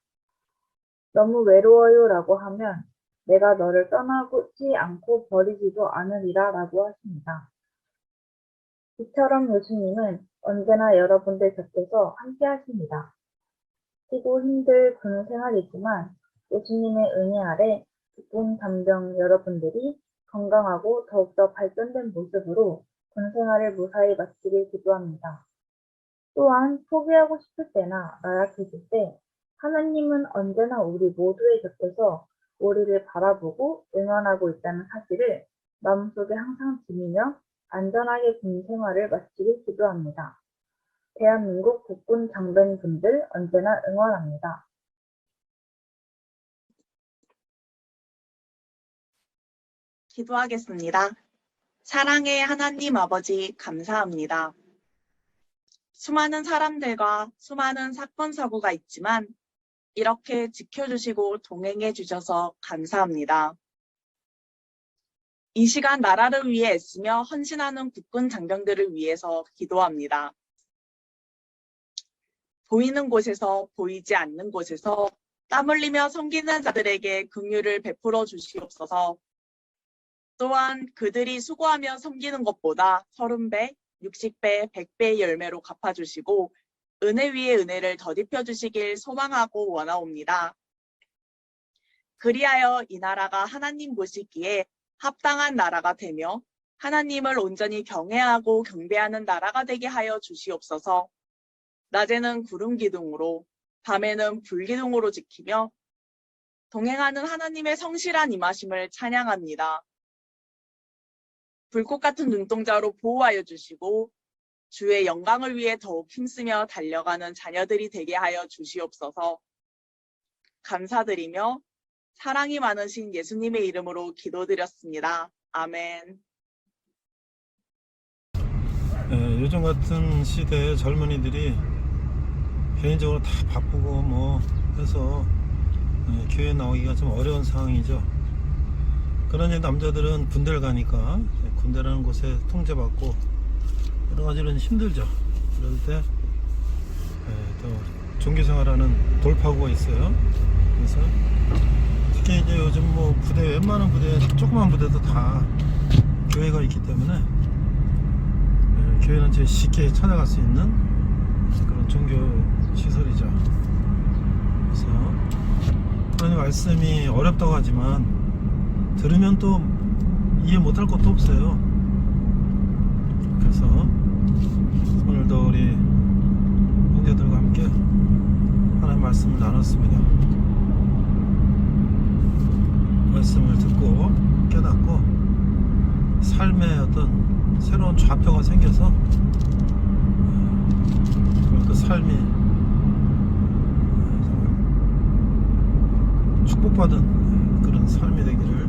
너무 외로워요 라고 하면 내가 너를 떠나지 않고 버리지도 않으리라 라고 하십니다. 이처럼 예수님은 언제나 여러분들 곁에서 함께 하십니다. 쉬고 힘들 군 생활이지만 예수님의 은혜 아래 기쁜 담정 여러분들이 건강하고 더욱더 발전된 모습으로 군 생활을 무사히 마치길 기도합니다. 또한 포기하고 싶을 때나 나약해질 때 하나님은 언제나 우리 모두의 곁에서 우리를 바라보고 응원하고 있다는 사실을 마음속에 항상 지니며 안전하게 군 생활을 마치길 기도합니다. 대한민국 국군 장병분들 언제나 응원합니다. 기도하겠습니다. 사랑의 하나님 아버지 감사합니다. 수많은 사람들과 수많은 사건 사고가 있지만 이렇게 지켜주시고 동행해 주셔서 감사합니다. 이 시간 나라를 위해 애쓰며 헌신하는 국군 장병들을 위해서 기도합니다. 보이는 곳에서 보이지 않는 곳에서 땀 흘리며 섬기는 자들에게 긍휼을 베풀어 주시옵소서. 또한 그들이 수고하며 섬기는 것보다 30배, 60배, 100배의 열매로 갚아주시고 은혜 위에 은혜를 더딥혀 주시길 소망하고 원하옵니다. 그리하여 이 나라가 하나님 보시기에 합당한 나라가 되며 하나님을 온전히 경외하고 경배하는 나라가 되게 하여 주시옵소서. 낮에는 구름 기둥으로 밤에는 불 기둥으로 지키며 동행하는 하나님의 성실한 임하심을 찬양합니다. 불꽃 같은 눈동자로 보호하여 주시고 주의 영광을 위해 더욱 힘쓰며 달려가는 자녀들이 되게 하여 주시옵소서. 감사드리며 사랑이 많으신 예수님의 이름으로 기도드렸습니다. 아멘. 요즘 같은 시대에 젊은이들이 개인적으로 다 바쁘고 뭐 해서 교회 나오기가 좀 어려운 상황이죠. 그러니 남자들은 군대를 가니까 군대라는 곳에 통제받고 여러 가지로 힘들죠. 그럴 때 또 종교생활하는 돌파구가 있어요. 그래서 특히 이제 요즘 뭐 부대 웬만한 부대 조그만 부대도 다 교회가 있기 때문에 교회는 제일 쉽게 찾아갈 수 있는 그런 종교 시설이죠. 그래서 하나님 말씀이 어렵다고 하지만 들으면 또 이해 못할 것도 없어요. 그래서 오늘도 우리 형제들과 함께 하나님 말씀을 나눴습니다. 말씀을 듣고 깨닫고 삶의 어떤 새로운 좌표가 생겨서 그 삶이 정말 축복받은 그런 삶이 되기를